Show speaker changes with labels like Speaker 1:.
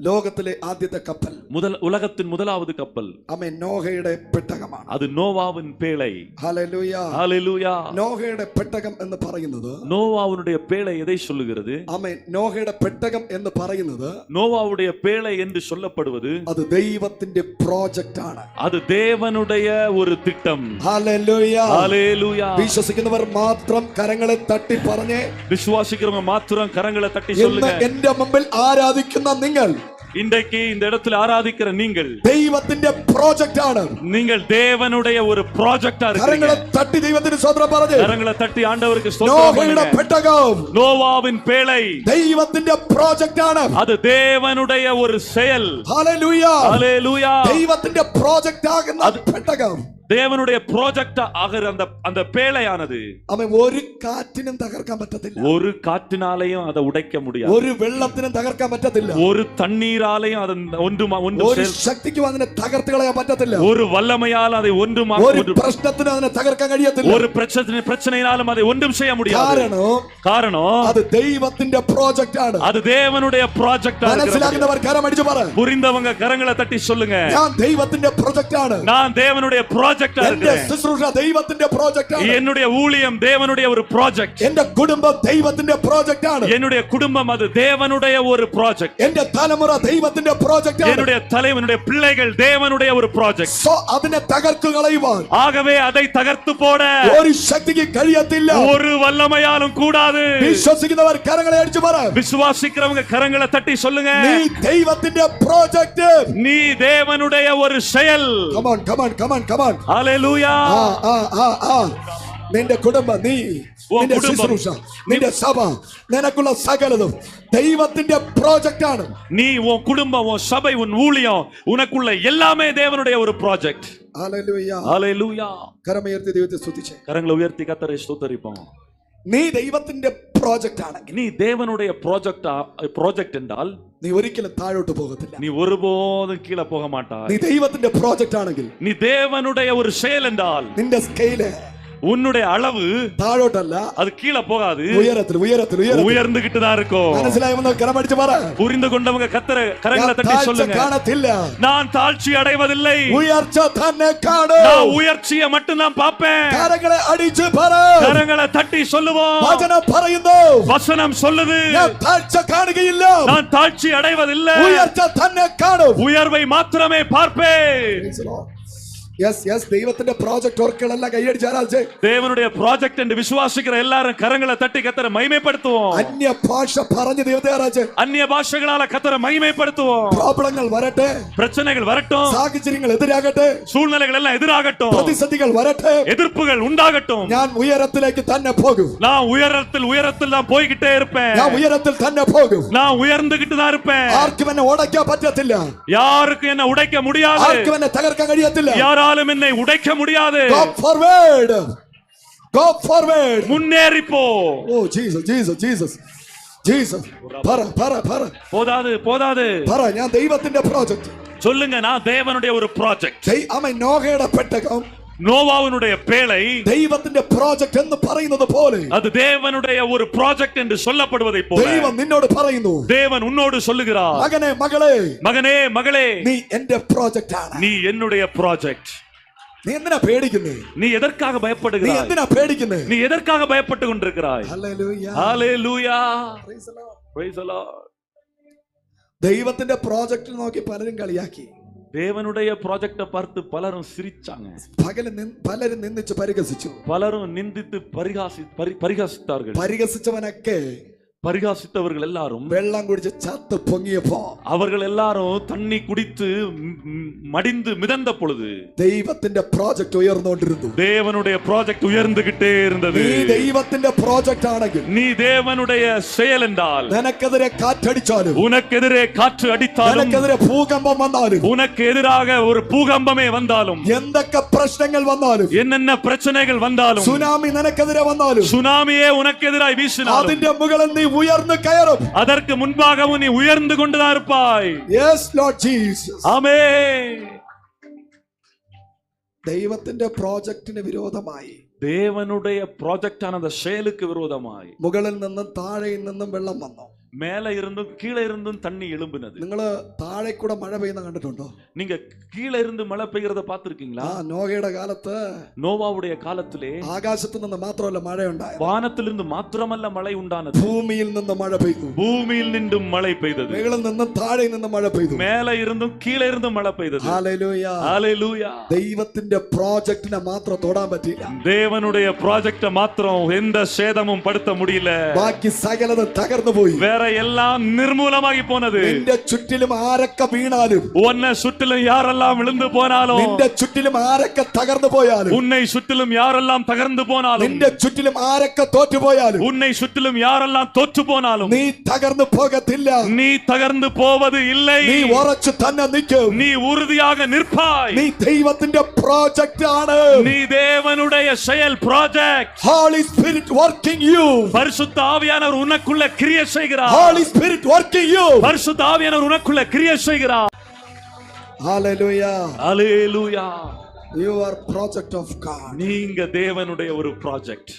Speaker 1: ലോകത്തിലെ ആദ്യത്തെ കപ്പൽ
Speaker 2: உலகத்தின் முதலாவது கப்பல்
Speaker 1: ആമേൻ നോഹയുടെ പെട്ടകമാണ്.
Speaker 2: அது நோவாவின் பேழை.
Speaker 1: ഹല്ലേലൂയ
Speaker 2: ஹalleluya.
Speaker 1: നോഹയുടെ പെട്ടകം എന്ന് പറയുന്നത്
Speaker 2: நோவாவுடைய பேழை எதை சொல்லுகிறது?
Speaker 1: ആമേൻ നോഹയുടെ പെട്ടകം എന്ന് പറയുന്നത്
Speaker 2: நோவாவுடைய பேழை என்று சொல்லப்படுவது
Speaker 1: അത് ദൈവത്തിന്റെ പ്രോജക്റ്റ് ആണ്.
Speaker 2: அது தேவனுடைய ஒரு திட்டம்.
Speaker 1: ഹല്ലേലൂയ
Speaker 2: ஹalleluya.
Speaker 1: വിശ്വസിക്കുന്നവർ മാത്രം കരങ്ങളെ തട്ടി പറഞ്ഞേ,
Speaker 2: விசுவாசிக்கிறவங்க மாத்திரம் கரங்களை தட்டி
Speaker 1: ഇന്ന്
Speaker 2: சொல்லுங்க.
Speaker 1: എന്റെ മുമ്പിൽ ആരാധിക്കുന്ന നിങ്ങൾ
Speaker 2: இன்றைக்கு இந்த இடத்துல ஆராதிக்கிற நீங்கள்
Speaker 1: ദൈവത്തിന്റെ പ്രോജക്റ്റ് ആണ്.
Speaker 2: நீங்கள் தேவனுடைய ஒரு ப்ராஜெக்டா இருக்கீங்க.
Speaker 1: കരങ്ങളെ തട്ടി ദൈവത്തിന് സ്തോത്രം പറഞ്ഞേ.
Speaker 2: கரங்களை தட்டி ஆண்டவருக்கு ஸ்தோத்திரம்
Speaker 1: നോഹയുടെ
Speaker 2: பண்ணுங்க.
Speaker 1: പെട്ടകം
Speaker 2: நோவாவின் பேழை
Speaker 1: ദൈവത്തിന്റെ പ്രോജക്റ്റ് ആണ്.
Speaker 2: அது தேவனுடைய ஒரு செயல்.
Speaker 1: ഹല്ലേലൂയ
Speaker 2: ஹalleluya.
Speaker 1: ദൈവത്തിന്റെ പ്രോജക്റ്റ് ആകുന്ന പെട്ടകം
Speaker 2: தேவனுடைய ப்ராஜெக்ட் ஆகிற அந்த பேழையானது
Speaker 1: അവൻ ഒരു കാറ്റിനും തകർക്കാൻ പറ്റത്തില്ല.
Speaker 2: ஒரு காற்றினாலையும் அதை உடைக்க முடியாது.
Speaker 1: ഒരു വെള്ളത്തിനും തകർക്കാൻ പറ്റത്തില്ല.
Speaker 2: ஒரு தண்ணீராலையும் அதை ஒன்றும்
Speaker 1: ഒരു ശക്തിക്കും അതിനെ തകർത്ത് കളയാൻ പറ്റത്തില്ല.
Speaker 2: ஒரு வல்லமையால் அதை ஒன்றும்
Speaker 1: ഒരു പ്രശ്നത്തിനും അതിനെ തകർക്കാൻ കഴിയത്തില്ല.
Speaker 2: ஒரு பிரச்சனையினாலும் அதை ஒன்றும் செய்ய முடியாது. காரணம்
Speaker 1: அது ദൈവത്തിന്റെ പ്രോജക്റ്റ് ആണ്.
Speaker 2: அது தேவனுடைய ப்ராஜெக்ட்.
Speaker 1: മനസ്സിലാക്കുന്നവർ കരമടിച്ചു പറ.
Speaker 2: புரிந்தவங்க கரங்களை தட்டி சொல்லுங்க,
Speaker 1: ഞാൻ ദൈവത്തിന്റെ പ്രോജക്റ്റ് ആണ്.
Speaker 2: நான் தேவனுடைய ப்ராஜெக்ட். என்னுடைய ஊழியம் தேவனுடைய ஒரு ப்ராஜெக்ட்.
Speaker 1: എന്റെ കുടുംബം ദൈവത്തിന്റെ പ്രോജക്റ്റ് ആണ്.
Speaker 2: என்னுடைய குடும்பம் அது தேவனுடைய ஒரு ப்ராஜெக்ட்.
Speaker 1: എന്റെ തലമുറ ദൈവത്തിന്റെ പ്രോജക്റ്റ് ആണ്.
Speaker 2: என்னுடைய தலைவனுடைய பிள்ளைகள் தேவனுடைய ஒரு ப்ராஜெக்ட்.
Speaker 1: സോ അതിനെ തകർത്ത് കളയുവാൻ
Speaker 2: ஆகவே அதை தகர்த்து போட
Speaker 1: ഒരു ശക്തിക്ക് കഴിയത്തില്ല.
Speaker 2: ஒரு வல்லமையாலும் கூடாது.
Speaker 1: വിശ്വസിക്കുന്നവർ കരങ്ങളെ അടിച്ചു പറ.
Speaker 2: விசுவாசிக்கிறவங்க கரங்களை தட்டி சொல்லுங்க,
Speaker 1: നീ ദൈവത്തിന്റെ പ്രോജക്റ്റ്.
Speaker 2: நீ தேவனுடைய ஒரு செயல்.
Speaker 1: come on come on come on come on.
Speaker 2: ஹalleluya.
Speaker 1: നിന്റെ കുടുംബം, നീ നിന്റെ ശുശ്രൂഷ, നിന്റെ സഭ, നിനക്കുള്ള സകലതും ദൈവത്തിന്റെ പ്രോജക്റ്റ് ആണ്.
Speaker 2: நீ உன் குடும்பம், உன் சபை, உன் ஊழியம், உனக்குள்ள எல்லாமே தேவனுடைய ஒரு ப்ராஜெக்ட்.
Speaker 1: ഹല്ലേലൂയ
Speaker 2: ஹalleluya.
Speaker 1: കരമുയർത്തി ദൈവത്തെ സ്തുതിച്ചേ.
Speaker 2: கரங்களை உயர்த்தி கர்த்தரை ஸ்தோத்திரிப்போம்.
Speaker 1: നീ ദൈവത്തിന്റെ പ്രോജക്റ്റ് ആണെങ്കിൽ,
Speaker 2: நீ தேவனுடைய ப்ராஜெக்ட் என்றால்
Speaker 1: നീ ഒരിക്കലും താഴോട്ട് പോകത്തില്ല.
Speaker 2: நீ ஒருபோதும் கீழே போக மாட்டாய்.
Speaker 1: നീ ദൈവത്തിന്റെ പ്രോജക്റ്റ് ആണെങ്കിൽ,
Speaker 2: நீ தேவனுடைய ஒரு செயல் என்றால்
Speaker 1: നിന്റെ സ്കെയില്
Speaker 2: உன்னுடைய அளவு
Speaker 1: താഴോട്ടല്ല,
Speaker 2: அது கீழே போகாது,
Speaker 1: ഉയരത്തിൽ ഉയരത്തിൽ
Speaker 2: உயர்ந்துகிட்டு தான் இருக்கும்.
Speaker 1: മനസ്സിലായവங்க കരമടിച്ചു പറ.
Speaker 2: புரிந்து கொண்டவங்க கரங்களை தட்டி சொல்லுங்க,
Speaker 1: കാണത്തില്ല,
Speaker 2: நான் தாழ்ச்சி அடைவதில்லை,
Speaker 1: ഉയർച്ച തന്നെ കാണും.
Speaker 2: நான் உயர்ச்சியை மட்டும் தான் பார்ப்பேன்.
Speaker 1: കരങ്ങളെ അടിച്ചു പറ.
Speaker 2: கரங்களை தட்டி சொல்லுவோம்,
Speaker 1: വചനം പറയുന്നു,
Speaker 2: வசனம் சொல்லுது,
Speaker 1: ഞാൻ താഴ്ച കാണുകയില്ല,
Speaker 2: நான் தாழ்ச்சி அடைவதில்லை,
Speaker 1: ഉയർച്ച തന്നെ കാണും.
Speaker 2: உயர்வை மாத்திரமே பார்ப்பேன்.
Speaker 1: യെസ് യെസ് ദൈവത്തിന്റെ പ്രോജക്റ്റ് ഓർക്കളല്ല കൈയടിച്ച് ആരാധിച്ചേ.
Speaker 2: தேவனுடைய ப்ராஜெக்ட் என்று விசுவாசிக்கிற எல்லாரும் கரங்களை தட்டி கர்த்தரை மகிமைப்படுத்துவோம்.
Speaker 1: അന്യ ഭാഷ പറഞ്ഞ് ദൈവത്തെ ആരാധിച്ചേ.
Speaker 2: அந்நிய பாஷைகளால கர்த்தரை மகிமைப்படுத்துவோம்.
Speaker 1: പ്രോബ്ലങ്ങൾ വരട്ടെ,
Speaker 2: பிரச்சனைகள் வரட்டும்,
Speaker 1: സാഹചര്യങ്ങൾ എതിരാകട്ടെ,
Speaker 2: சூழ்நிலைகள் எல்லாம் எதிராகட்டும்,
Speaker 1: പ്രതിസന്ധികൾ വരട്ടെ,
Speaker 2: எதிர்ப்புகள் உண்டாகட்டும்,
Speaker 1: ഞാൻ ഉയരത്തിലേക്ക് തന്നെ പോകും.
Speaker 2: நான் உயரத்தில் தான் போய்கிட்டே இருப்பேன்.
Speaker 1: ഞാൻ ഉയരത്തിൽ തന്നെ പോകും.
Speaker 2: நான் உயர்ந்துகிட்டு தான் இருப்பேன்.
Speaker 1: ആർക്കും എന്നെ ഉടയ്ക്കാൻ പറ്റത്തില്ല.
Speaker 2: யாருக்கும் என்ன உடைக்க முடியாது.
Speaker 1: ആർക്കും എന്നെ തകർക്കാൻ കഴിയത്തില്ല.
Speaker 2: யாராலும் என்னை உடைக்க முடியாது.
Speaker 1: Go forward. Go forward.
Speaker 2: முன்னேறி போ.
Speaker 1: Oh Jesus Jesus Jesus Jesus. പറ
Speaker 2: போதாது.
Speaker 1: പറ, ഞാൻ ദൈവത്തിന്റെ പ്രോജക്റ്റ്.
Speaker 2: சொல்லுங்க, நான் தேவனுடைய ஒரு ப்ராஜெக்ட்.
Speaker 1: ആമേൻ. നോഹയുടെ പെട്ടകം
Speaker 2: நோவாவினுடைய பேழை
Speaker 1: ദൈവത്തിന്റെ പ്രോജക്റ്റ് എന്ന് പറയുന്നത് പോലെ,
Speaker 2: அது தேவனுடைய ஒரு ப்ராஜெக்ட் என்று சொல்லப்படுவதை போல
Speaker 1: ദൈവം നിന്നോട് പറയുന്നു,
Speaker 2: தேவன் உன்னோடு சொல்லுகிறார்,
Speaker 1: മകനെ മകളെ,
Speaker 2: மகனே மகளே,
Speaker 1: നീ എന്റെ പ്രോജക്റ്റ് ആണ്.
Speaker 2: நீ என்னுடைய ப்ராஜெக்ட்.
Speaker 1: നീ എന്തിനാ പേടിക്കുന്നേ?
Speaker 2: நீ எதற்காக
Speaker 1: നീ
Speaker 2: பயப்படுகிறாய்?
Speaker 1: എന്തിനാ പേടിക്കുന്നേ?
Speaker 2: நீ எதற்காக பயப்பட்டு கொண்டிருக்கிறாய்?
Speaker 1: Hallelujah
Speaker 2: hallelujah.
Speaker 1: Praise the Lord.
Speaker 2: Praise the Lord.
Speaker 1: ദൈവത്തിന്റെ പ്രോജക്റ്റ് നോക്കി പലരും കളിയാക്കി.
Speaker 2: தேவனுடைய ப்ராஜெக்ட பார்த்து பலரும் சிரிச்சாங்க,
Speaker 1: പലരും നിന്ദിച്ച് പരിഹസിച്ചു.
Speaker 2: பலரும் நிந்தித்து பரிகாசித்தார்கள்.
Speaker 1: പരിഹസിച്ചവനൊക്കെ
Speaker 2: பரிகாசித்தவர்கள் எல்லாரும்
Speaker 1: വെള്ളം കുടിച്ച് ചത്ത് പൊങ്ങിയപ്പോ,
Speaker 2: அவர்கள் எல்லாரும் தண்ணி குடித்து மடிந்து மிதந்த பொழுது
Speaker 1: ദൈവത്തിന്റെ പ്രോജക്റ്റ് ഉയർന്നുകൊണ്ടിരുന്നു.
Speaker 2: தேவனுடைய ப்ராஜெக்ட் உயர்ந்துகிட்டே இருந்தது.
Speaker 1: നീ ദൈവത്തിന്റെ പ്രോജക്റ്റ് ആണെങ്കിൽ,
Speaker 2: நீ தேவனுடைய செயல் என்றால்,
Speaker 1: നിനക്കെതിരെ കാറ്റടിച്ചാലും,
Speaker 2: உனக்கெதிரே காற்று அடித்தாலும்,
Speaker 1: നിനക്കെതിരെ ഭൂകമ്പം വന്നാലും,
Speaker 2: உனக்கு எதிராக ஒரு பூகம்பமே வந்தாலும்,
Speaker 1: എന്തൊക്കെ പ്രശ്നങ്ങൾ വന്നാലും,
Speaker 2: என்னென்ன பிரச்சனைகள் வந்தாலும்,
Speaker 1: സുനാമി നിനക്കെതിരെ വന്നാലും,
Speaker 2: சுனாமியே உனக்கு எதிராய் வீசினாலும்,
Speaker 1: അതിന്റെ മുകളിൽ നീ ഉയർന്നു കയറും.
Speaker 2: அதற்கு முன்பாகவும் நீ உயர்ந்து கொண்டுதான் இருப்பாய்.
Speaker 1: Yes Lord Jesus.
Speaker 2: ஆமென்.
Speaker 1: ദൈവത്തിന്റെ പ്രോജക്റ്റിന് വിരോധമായി,
Speaker 2: தேவனுடைய ப்ராஜெக்டான அந்த செயலுக்கு விரோதமாய்
Speaker 1: മുകളിൽ നിന്നും താഴെയിൽ നിന്നും വെള്ളം വന്നു.
Speaker 2: மேல இருந்தும் கீழே இருந்தும் தண்ணி எழும்பினது.
Speaker 1: നിങ്ങള് താഴെ കൂടെ മഴ പെയ്യുന്ന കണ്ടിട്ടുണ്ടോ?
Speaker 2: நீங்க கீழே இருந்து மழை பெய்யறத பார்த்திருக்கீங்களா?
Speaker 1: നോഹയുടെ കാലത്ത്,
Speaker 2: நோவாவுடைய காலத்திலே
Speaker 1: ആകാശത്ത് നിന്ന് മാത്രമല്ല മഴ ഉണ്ടായത്,
Speaker 2: வானத்திலிருந்து மாத்திரமல்ல மழை உண்டானது,
Speaker 1: ഭൂമിയിൽ നിന്ന് മഴ പെയ്തു.
Speaker 2: பூமியில் நின்றும் மழை பெய்தது.
Speaker 1: മുകളിൽ നിന്നും താഴെ നിന്നും മഴ പെയ്തു.
Speaker 2: மேல இருந்தும் கீழே இருந்தும் மழை பெய்தது.
Speaker 1: ഹല്ലേലൂയ,
Speaker 2: ஹalleluya.
Speaker 1: ദൈവത്തിന്റെ പ്രോജക്റ്റിനെ മാത്രം തൊടാൻ പറ്റില്ല.
Speaker 2: தேவனுடைய ப்ராஜெக்ட மாத்திரம் எந்த சேதமும் படுத்த முடியல.
Speaker 1: ബാക്കി സകലതും തകർന്നു പോയി.
Speaker 2: வேற எல்லாம் நிர்மூலமாகி போனது.
Speaker 1: നിന്റെ ചുറ്റിലും ആരൊക്കെ വീണാലും,
Speaker 2: உன்னை சுற்றிலும் யாரெல்லாம் விழுந்து போனாலும்,
Speaker 1: നിന്റെ ചുറ്റിലും ആരൊക്കെ തകർന്നു പോയാലും,
Speaker 2: உன்னை சுற்றிலும் யாரெல்லாம் தகர்ந்து போனாலும்,
Speaker 1: നിന്റെ ചുറ്റിലും ആരൊക്കെ തോറ്റുപോയാലും,
Speaker 2: உன்னை சுற்றிலும் யாரெல்லாம் தோற்று போனாலும்,
Speaker 1: നീ തകർന്നു പോകത്തില്ല.
Speaker 2: நீ தகர்ந்து போவது இல்லை.
Speaker 1: നീ ഉറച്ചു തന്നെ നിൽക്കും.
Speaker 2: நீ உறுதியாக நிற்பாய்.
Speaker 1: നീ ദൈവത്തിന്റെ പ്രോജക്റ്റ് ആണ്.
Speaker 2: நீ தேவனுடைய செயல் project.
Speaker 1: Holy Spirit working you.
Speaker 2: பரிசுத்த ஆவியானவர் உனக்குள்ள கிரியை செய்கிறார்.
Speaker 1: Holy Spirit working you.
Speaker 2: பரிசுத்த ஆவியானவர் உனக்குள்ள கிரியை செய்கிறார்.
Speaker 1: Hallelujah.
Speaker 2: Hallelujah.
Speaker 1: You are project of God.
Speaker 2: நீங்க தேவனுடைய ஒரு ப்ராஜெக்ட்.